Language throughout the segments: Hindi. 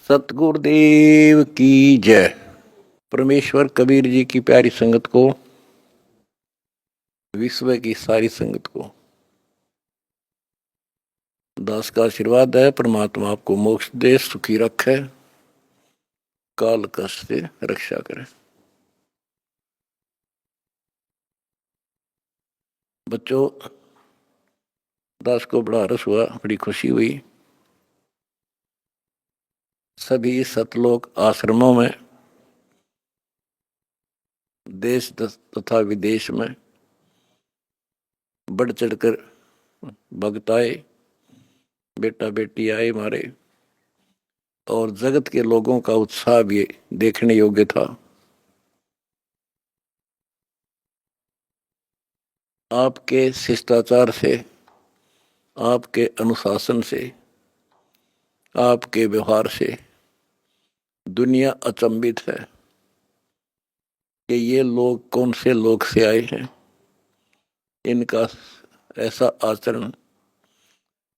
सतगुरुदेव की जय। परमेश्वर कबीर जी की प्यारी संगत को, विश्व की सारी संगत को दास का आशीर्वाद है। परमात्मा आपको मोक्ष दे, सुखी रखे, काल कष्ट से रक्षा करे। बच्चों, दास को बड़ा रस हुआ, बड़ी खुशी हुई। सभी सतलोक आश्रमों में, देश तथा विदेश में बढ़ चढ़कर भक्त आए, बेटा बेटी आए हमारे, और जगत के लोगों का उत्साह भी देखने योग्य था। आपके शिष्टाचार से, आपके अनुशासन से, आपके व्यवहार से दुनिया अचंभित है कि ये लोग कौन से लोग से आए हैं। इनका ऐसा आचरण,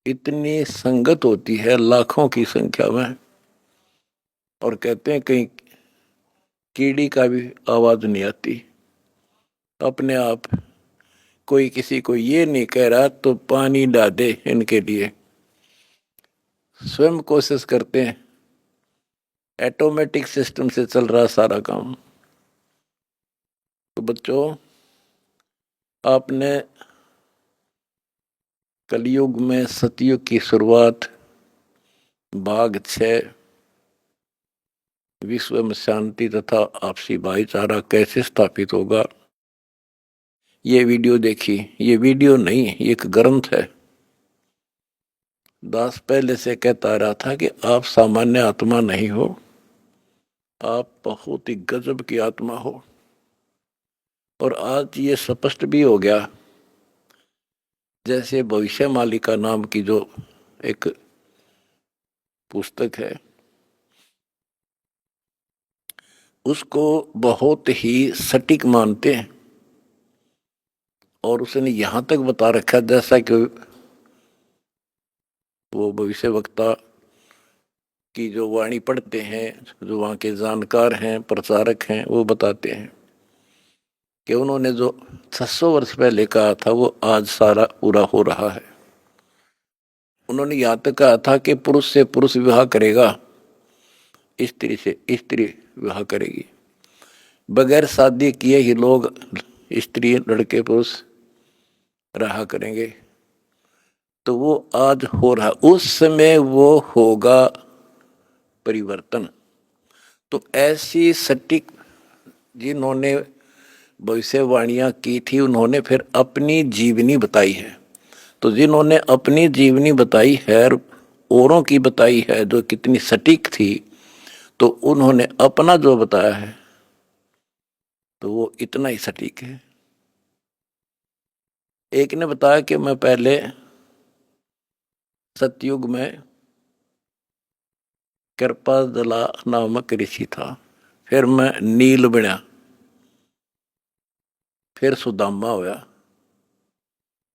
इतनी संगत होती है लाखों की संख्या में, और कहते हैं कहीं कीड़ी का भी आवाज नहीं आती। अपने आप कोई किसी को ये नहीं कह रहा तो पानी डाल दे, इनके लिए स्वयं कोशिश करते हैं। ऑटोमेटिक सिस्टम से चल रहा सारा काम। तो बच्चों, आपने कलयुग में सतयुग की शुरुआत, भाग 6, विश्व में शांति तथा आपसी भाईचारा कैसे स्थापित होगा, ये वीडियो देखी। ये वीडियो नहीं, ये एक ग्रंथ है। दास पहले से कहता रहा था कि आप सामान्य आत्मा नहीं हो, आप बहुत ही गजब की आत्मा हो। और आज ये स्पष्ट भी हो गया। जैसे भविष्य मालिका नाम की जो एक पुस्तक है, उसको बहुत ही सटीक मानते हैं, और उसने यहां तक बता रखा जैसा कि वो भविष्य वक्ता की जो वाणी पढ़ते हैं, जो वहां के जानकार हैं, प्रचारक हैं, वो बताते हैं कि उन्होंने जो 600 वर्ष पहले कहा था वो आज सारा पूरा हो रहा है। उन्होंने यहां तक कहा था कि पुरुष से पुरुष विवाह करेगा, स्त्री से स्त्री विवाह करेगी। बगैर शादी किए ही लोग, स्त्री लड़के पुरुष रहा करेंगे। तो वो आज हो रहा, उस समय वो होगा परिवर्तन। तो ऐसी सटीक जिन्होंने भविष्यवाणियां की थी, उन्होंने फिर अपनी जीवनी बताई है। तो जिन्होंने अपनी जीवनी बताई है, औरों की बताई है जो कितनी सटीक थी, तो उन्होंने अपना जो बताया है तो वो इतना ही सटीक है। एक ने बताया कि मैं पहले सतयुग में कृपाजला नामक ऋषि था, फिर मैं नील बना, फिर सुदामा होया,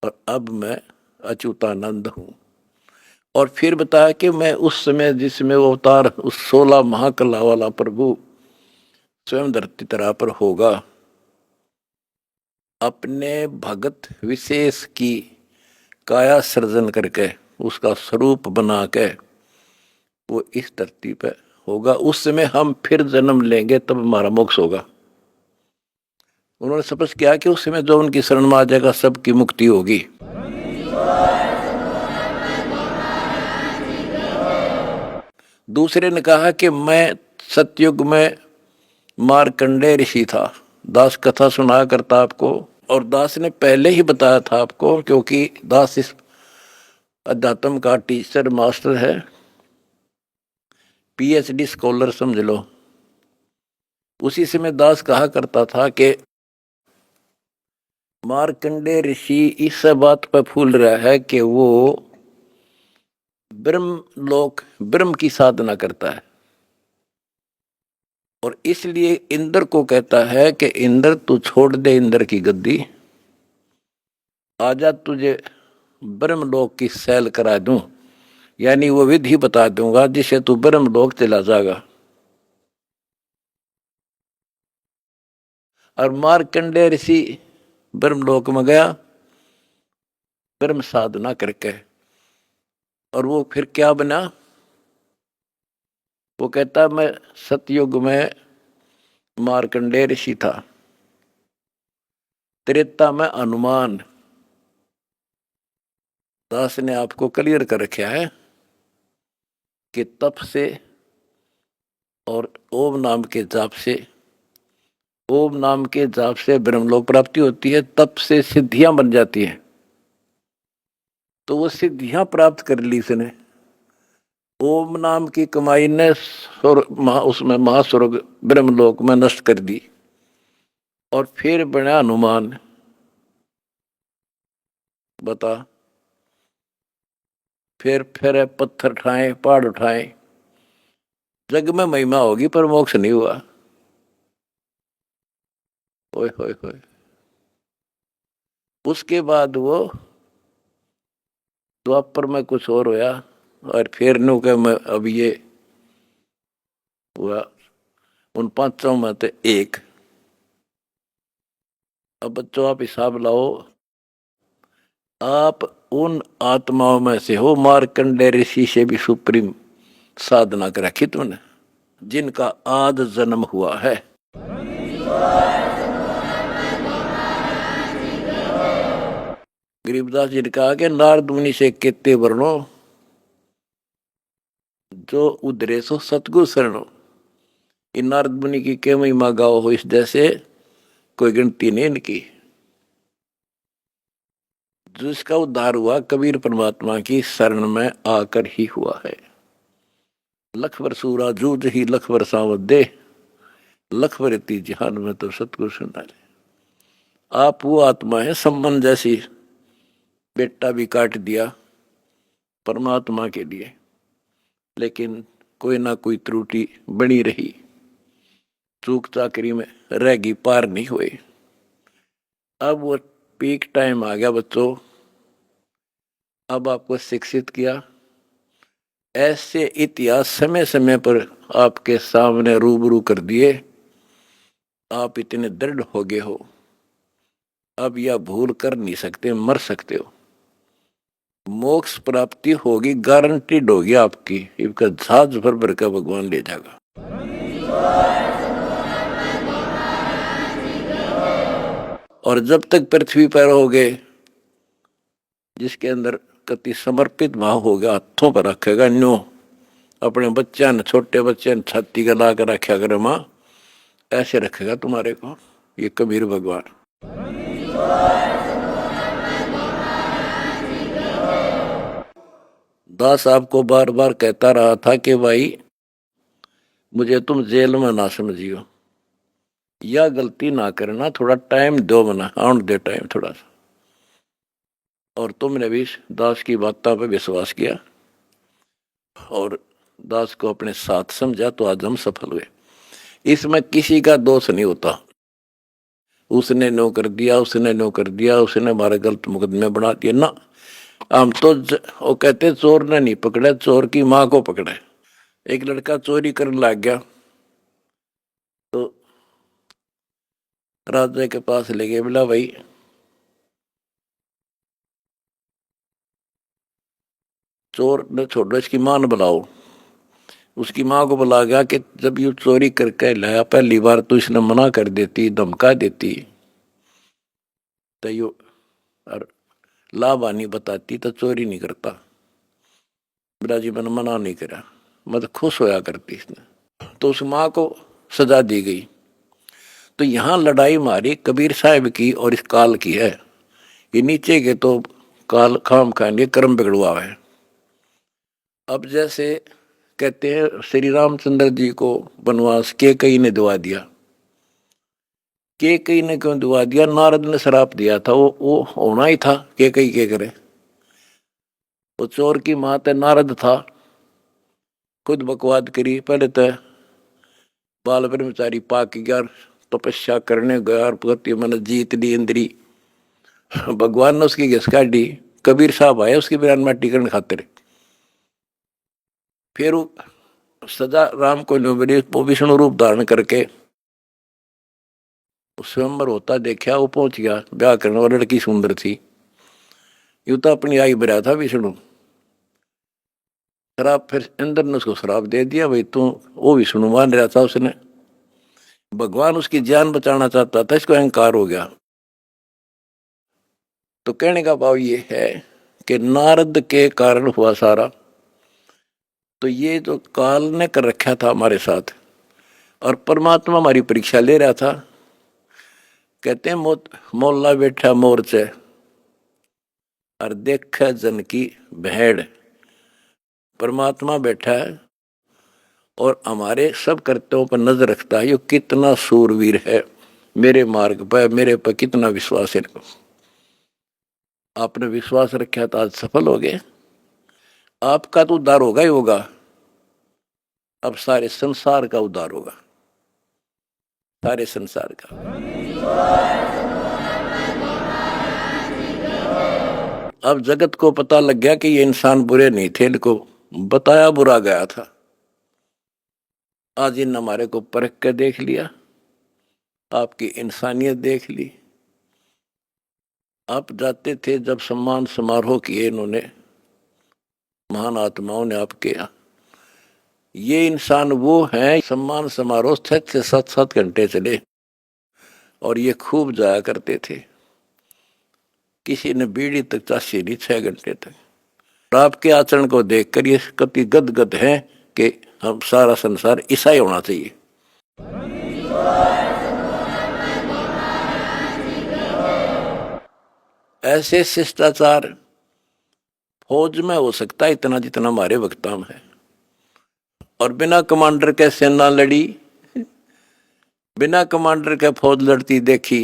और अब मैं अच्युतानंद हूं। और फिर बताया कि मैं उस समय जिसमें वो अवतार, उस 16 महाकला वाला प्रभु स्वयं धरती तरह पर होगा, अपने भगत विशेष की काया सृजन करके, उसका स्वरूप बना के वो इस धरती पे होगा। उस समय हम फिर जन्म लेंगे, तब हमारा मोक्ष होगा। उन्होंने स्पष्ट किया कि उस समय जो उनकी शरण में आ जाएगा, सबकी मुक्ति होगी। दूसरे ने कहा कि मैं सतयुग में मार्कंडेय ऋषि था। दास कथा सुनाया करता आपको, और दास ने पहले ही बताया था आपको, क्योंकि दास इस अध्यात्म का टीचर मास्टर है, पीएचडी स्कॉलर समझ लो। उसी समय दास कहा करता था कि मार्कंडेय ऋषि इस बात पर फूल रहा है कि वो ब्रह्म की साधना करता है, और इसलिए इंद्र को कहता है कि इंद्र तू छोड़ दे इंद्र की गद्दी, आजा तुझे ब्रह्मलोक की सैल करा दूं, यानी वो विधि बता दूंगा जिससे तू ब्रह्मलोक चला जाएगा। और मार्कंडेय ऋषि ब्रह्मलोक में गया ब्रह्म साधना करके, और वो फिर क्या बना? वो कहता मैं सतयुग में मार्कंडेय ऋषि था, त्रेता में हनुमान। दास ने आपको क्लियर कर रखा है कि तप से और ओम नाम के जाप से, ओम नाम के जाप से ब्रह्मलोक प्राप्ति होती है, तप से सिद्धियां बन जाती हैं। तो वो सिद्धियां प्राप्त कर ली इसने, ओम नाम की कमाई ने उसमें महास्वर्ग ब्रह्मलोक में नष्ट कर दी, और फिर बना हनुमान। बता, फिर पत्थर उठाए पहाड़ उठाए, जग में महिमा होगी पर मोक्ष नहीं हुआ। ओए होए होए। उसके बाद वो द्वापर में कुछ और होया, और फिर नु के मैं अब ये हुआ उन पांचों में से एक। अब बच्चों आप हिसाब लाओ, आप उन आत्माओं में से हो मार्कंडेय ऋषि से भी सुप्रीम साधना कर रखी तुमने, जिनका आद जन्म हुआ है। गरीबदास जी ने कहा कि नारद मुनि से केते वर्णो, जो उधरे सो सतगुरु शरणो। इन नारद मुनि की के महिमा गाओ हो इस जैसे कोई गिनती नहीं इनकी। जिसका उद्धार हुआ कबीर परमात्मा की शरण में आकर ही हुआ है। लख सूरा जूझ ही लख सावत दे, लख रीति जहान में तो सतगुरु सुना ले। आप वो आत्मा है सम्मन जैसी, बेटा भी काट दिया परमात्मा के लिए, लेकिन कोई ना कोई त्रुटि बनी रही, चूक चाकरी में रहेगी, पार नहीं हुए। अब वो पीक टाइम आ गया बच्चों, अब आपको शिक्षित किया, ऐसे इतिहास समय समय पर आपके सामने रूबरू कर दिए, आप इतने दृढ़ हो गए हो, अब यह भूल कर नहीं सकते, मर सकते हो। मोक्ष प्राप्ति होगी, गारंटीड होगी आपकी, इसका जहाज भर भर का भगवान ले जाएगा। और जब तक पृथ्वी पर रहोगे, जिसके अंदर कति समर्पित भाव होगा, हाथों पर रखेगा न्यो, अपने बच्चा ने, छोटे बच्चे ने छाती का ला कर रखा करे माँ, ऐसे रखेगा तुम्हारे को ये कबीर भगवान। दास आपको बार बार कहता रहा था कि भाई मुझे तुम जेल में ना समझियो, या गलती ना करना, थोड़ा टाइम दो, मना आउट दे टाइम थोड़ा सा। और तुमने भी दास की बातों पर विश्वास किया और दास को अपने साथ समझा, तो आज हम सफल हुए। इसमें किसी का दोष नहीं होता, उसने नो कर दिया, उसने नो कर दिया, उसने हमारे गलत मुकदमे बना दिए ना। हम तो वो कहते चोर ने नहीं पकड़े, चोर की माँ को पकड़े। एक लड़का चोरी करने लग गया, तो राजा के पास ले गए, बोला भाई चोर ने छोड़ो, इसकी मां ने बुलाओ। उसकी माँ को बुला गया कि जब ये चोरी करके लाया, पहली बार तो इसने मना कर देती, धमका देती, तो यो और लाभानी बताती तो चोरी नहीं करता। बोला जी मैंने मना नहीं करा, मतलब खुश होया करती इसने। तो उस माँ को सजा दी गई। तो यहाँ लड़ाई मारी कबीर साहब की और इस काल की है। ये नीचे के तो काल खाम खाएंगे, कर्म बिगड़वा है। अब जैसे कहते हैं श्री रामचंद्र जी को वनवास के कई ने दुआ दिया, के कई ने क्यों दुआ दिया? नारद ने श्राप दिया था, वो होना ही था, के कई के करे। वो चोर की माँ ते नारद था, खुद बकवाद करी, पहले तो बाल ब्रह्मचारी पाक गया, तपस्या करने गया, पति मन जीत ली इंद्री, भगवान ने उसकी घिस काटी। कबीर साहब आए उसकी बयान माटी करने खातिर, फिर सजा राम को मिली, वो विष्णु रूप धारण करके स्वयंवर होता देखा, वो पहुंच गया ब्याह करने, और लड़की सुंदर थी। यूं तो अपनी आई भरा था विष्णु। शराब, फिर इंद्र ने उसको शराब दे दिया, भाई तू, वो विष्णु मान रहा था उसने, भगवान उसकी जान बचाना चाहता था, इसको अहंकार हो गया। तो कहने का भाव ये है कि नारद के कारण हुआ सारा। तो ये जो काल ने कर रखा था हमारे साथ, और परमात्मा हमारी परीक्षा ले रहा था। कहते हैं मोल्ला बैठा मोर्चे और देख जन की भेड़। परमात्मा बैठा है और हमारे सब कर्तव्यों पर नजर रखता है। ये कितना सूरवीर है, मेरे मार्ग पर, मेरे पर कितना विश्वास है। आपने विश्वास रखा तो आज सफल हो गए। आपका तो उद्धार होगा ही होगा, अब सारे संसार का उद्धार होगा, सारे संसार का। अब जगत को पता लग गया कि ये इंसान बुरे नहीं थे, इनको बताया बुरा गया था। आज इन हमारे को परख कर देख लिया, आपकी इंसानियत देख ली। आप जाते थे जब सम्मान समारोह किए इन्होंने, महान आत्माओं ने आपके यहाँ। ये इंसान वो हैं, सम्मान समारोह 6 से 7 घंटे चले और ये खूब जाया करते थे। किसी ने बीड़ी तक चाशी नहीं 6 घंटे तक। आपके आचरण को देखकर ये कति गदगद है कि हम सारा संसार ईसाई होना चाहिए। ऐसे शिष्टाचार फौज में हो सकता है इतना जितना हमारे वक्ता में है। और बिना कमांडर के सेना लड़ी, बिना कमांडर के फौज लड़ती देखी,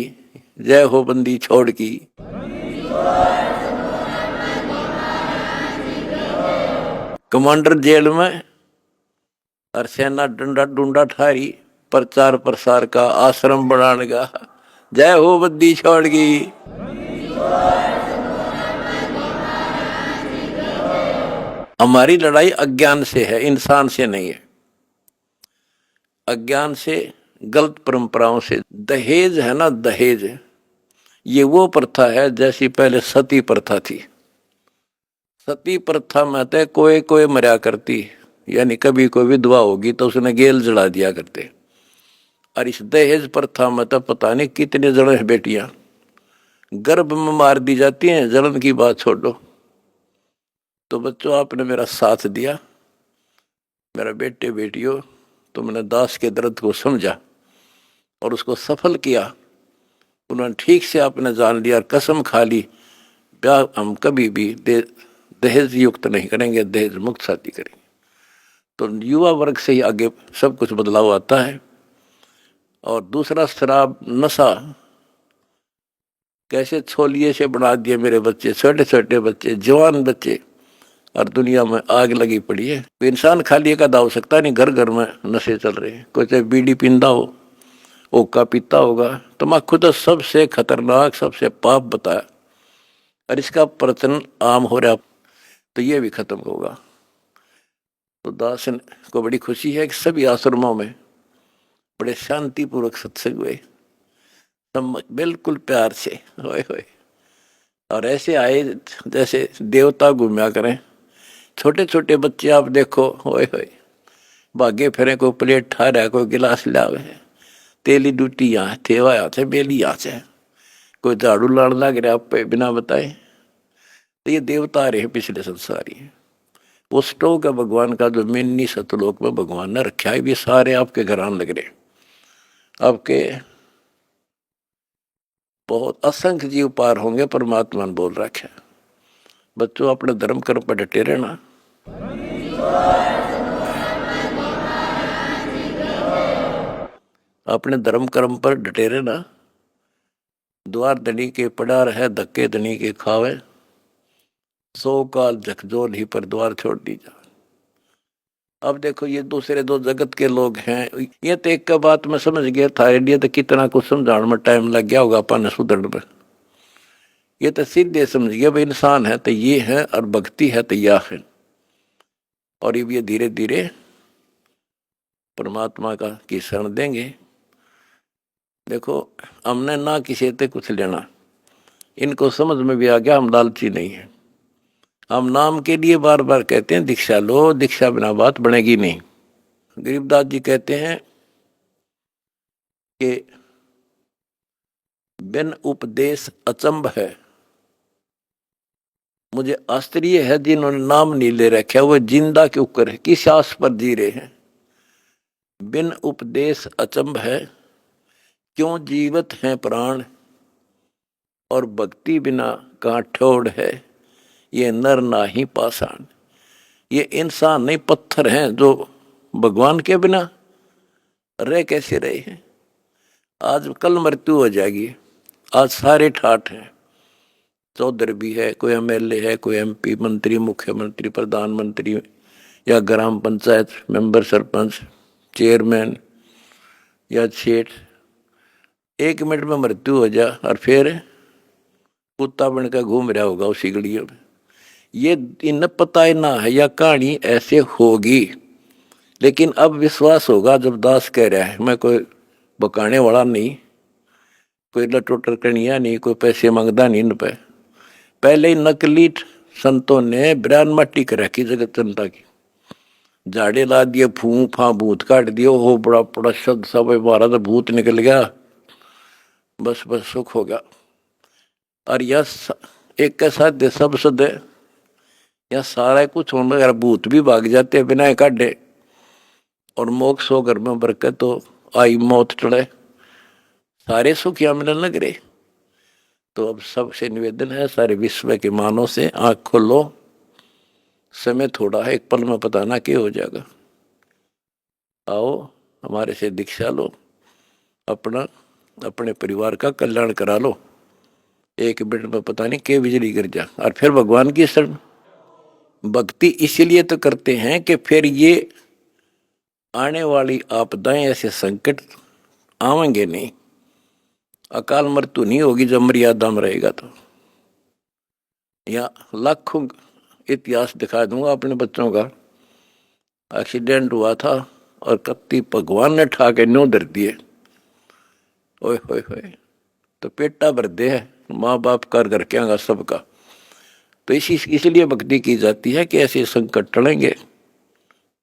जय हो बंदी छोड़ की। कमांडर जेल में और सेना डंडा डूंडा ठारी, प्रचार प्रसार का आश्रम बनाने का, जय हो बंदी छोड़ की। हमारी लड़ाई अज्ञान से है, इंसान से नहीं है। अज्ञान से, गलत परंपराओं से। दहेज है ना, दहेज, ये वो प्रथा है जैसी पहले सती प्रथा थी। सती प्रथा में तो कोई कोई मरा करती, यानी कभी कोई विधवा होगी तो उसने गेल जला दिया करते। और इस दहेज प्रथा में तो पता नहीं कितने जने बेटियां गर्भ में मार दी जाती हैं, जलन की बात छोड़ो। तो बच्चों, आपने मेरा साथ दिया, मेरा बेटे बेटियों, तुमने दास के दर्द को समझा और उसको सफल किया। उन्होंने ठीक से आपने जान लिया और कसम खा ली, ब्याह हम कभी भी दहेज युक्त नहीं करेंगे, दहेज मुक्त शादी करेंगे। तो युवा वर्ग से ही आगे सब कुछ बदलाव आता है। और दूसरा, शराब नशा कैसे छोलिए से बना दिए मेरे बच्चे, छोटे छोटे बच्चे, जवान बच्चे, और दुनिया में आग लगी पड़ी है। तो इंसान खाली एक आधा हो सकता नहीं, घर घर में नशे चल रहे हैं। कोई चाहे बीड़ी पींदा हो, ओका पीता होगा, तम्बाकू तो सबसे खतरनाक, सबसे पाप बताया, और इसका प्रचलन आम हो रहा, तो ये भी खत्म होगा। तो दास को बड़ी खुशी है कि सभी आश्रमों में बड़े शांतिपूर्वक सत्संग हुए, बिल्कुल प्यार से, होए होए। और ऐसे आए जैसे देवता घूमया करें। छोटे छोटे बच्चे आप देखो, होए होए, भागे फिरे, कोई प्लेट ठा रहा है, कोई गिलास लावे, तेली डूटी यहाँ थेवा यहाँ से बेली यहाँ से, कोई झाड़ू लाड़ लग रहा आप पे बिना बताए। तो ये देवता रहे पिछले संसारी, वो स्टोक है भगवान का, जो मिन्नी सतलोक में भगवान ने रखा है। भी सारे आपके घर आने लग रहे, आपके बहुत असंख्य जीव पार होंगे, परमात्मा ने बोल रखा है। बच्चों, अपने धर्म कर्म पर डटे रहना। अपने धर्म कर्म पर डटे रहना। द्वार धनी के पड़ा रहे, धक्के धनी के खावे, 100 काल झकझोल ही पर द्वार छोड़ दी जा। अब देखो, ये दूसरे दो जगत के लोग हैं। ये तो एक का बात मैं समझ गया था, इंडिया तो कितना कुछ समझाने में टाइम लग गया होगा अपन सुधरने में। ये तो सीधे समझ गया भाई, इंसान है तो ये है और भक्ति है तो यह है। और ये धीरे धीरे परमात्मा का की शरण देंगे। देखो, हमने ना किसी से कुछ लेना, इनको समझ में भी आ गया हम लालची नहीं है। हम नाम के लिए बार बार कहते हैं दीक्षा लो, दीक्षा बिना बात बनेगी नहीं। गरीबदास जी कहते हैं कि बिन उपदेश अचंभ है। मुझे आश्चर्य है जिन्होंने नाम नहीं ले रखा वो जिंदा क्यों करे, किस आस पर जी रहे हैं। बिन उपदेश अचंभ है, क्यों जीवित हैं प्राण, और भक्ति बिना कहाँ ठोड़ है, ये नर नाही पाषाण। ये इंसान नहीं, पत्थर हैं जो भगवान के बिना रह कैसे रहे हैं। आज कल मृत्यु हो जाएगी, आज सारे ठाठ हैं। चौधरी भी है, कोई एमएलए है, कोई एमपी, मंत्री, मुख्यमंत्री, प्रधानमंत्री, या ग्राम पंचायत मेंबर, सरपंच, चेयरमैन या सेठ। 1 मिनट में मृत्यु हो जा और फिर कुत्ता बनकर घूम रहा होगा उसी गलियों में। ये इन पता ही ना है या कहानी ऐसे होगी, लेकिन अब विश्वास होगा जब दास कह रहा है। मैं कोई बकाने वाला नहीं, कोई लटोटर कनिया नहीं, कोई पैसे मांगता नहीं इन पे। पहले ही नकली संतों ने ब्रान मट्टी कर रखी जगत जनता की, झाड़े ला दिए, फू फा भूत काट दिए, हो बड़ा बड़ा शब्द सब बारह तो भूत निकल गया, बस बस सुख होगा। और यह एक के साथ सब सद या सारा कुछ होने अगर भूत भी भाग जाते बिना काटे, और मोक्ष हो घर में बरकत तो आई मौत टड़े, सारे सुख या मिलने लग रहे। तो अब सबसे निवेदन है, सारे विश्व के मानव से आंख खोलो, समय थोड़ा है, एक पल में पता ना क्या हो जाएगा। आओ हमारे से दीक्षा लो, अपना अपने परिवार का कल्याण करा लो। 1 मिनट में पता नहीं क्या बिजली गिर जा, और फिर भगवान की शरण। भक्ति इसीलिए तो करते हैं कि फिर ये आने वाली आपदाएं, ऐसे संकट आवेंगे नहीं, अकाल मृत्यु नहीं होगी जब मर्यादा में रहेगा। तो या लाखों इतिहास दिखा दूंगा अपने बच्चों का। एक्सीडेंट हुआ था और कत्ती भगवान ने ठा के न्यों धर दिए, ओए होए होए, तो पेटा भर दे है माँ बाप कर घर के आगा सबका। तो इसलिए भक्ति की जाती है कि ऐसे संकट टलेंगे,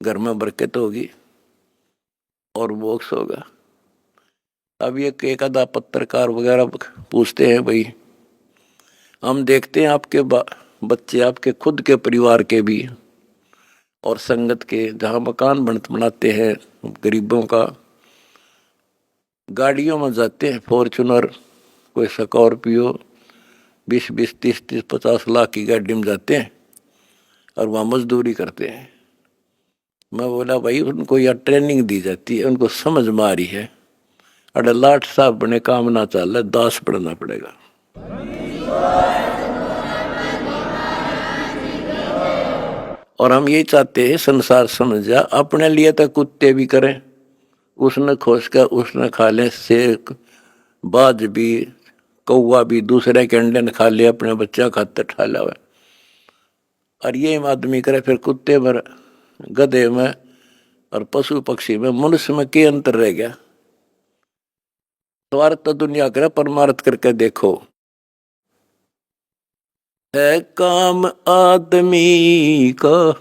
घर में बरकत होगी और मोक्ष होगा। अब ये एक आधा पत्रकार वगैरह पूछते हैं, भाई हम देखते हैं आपके बच्चे, आपके खुद के परिवार के भी और संगत के, जहाँ मकान बनाते हैं गरीबों का, गाड़ियों में जाते हैं, फॉर्चूनर, कोई स्कॉर्पियो, 20-20, 30-30, 50 लाख की गाड़ी में जाते हैं और वहाँ मजदूरी करते हैं। मैं बोला भाई उनको यह ट्रेनिंग दी जाती है, उनको समझ में आ रही है, अरे लाट साहब बने काम ना चल रहा, दास पढ़ना पड़ेगा। और हम यही चाहते हैं संसार समझ जा, अपने लिए तो कुत्ते भी करें, उसने खोज कर उसने खा ले, शेर बाज भी, कौवा भी दूसरे के अंडे ने खा ले, अपने बच्चा खाते ठा लावे। और ये आदमी करे फिर कुत्ते में, गधे में और पशु पक्षी में, मनुष्य में क्या अंतर रह गया। स्वार्थ तो दुनिया करे, परमार्थ करके देखो। है काम आदमी का,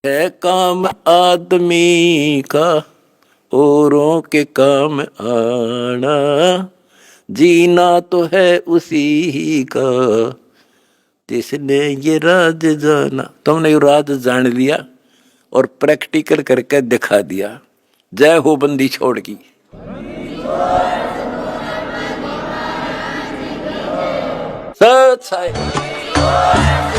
है काम आदमी का, औरों के काम आना, जीना तो है उसी का जिसने ये राज जाना। तुमने ये राज जान लिया और प्रैक्टिकल करके दिखा दिया। जय हो बंदी छोड़ की। सच है।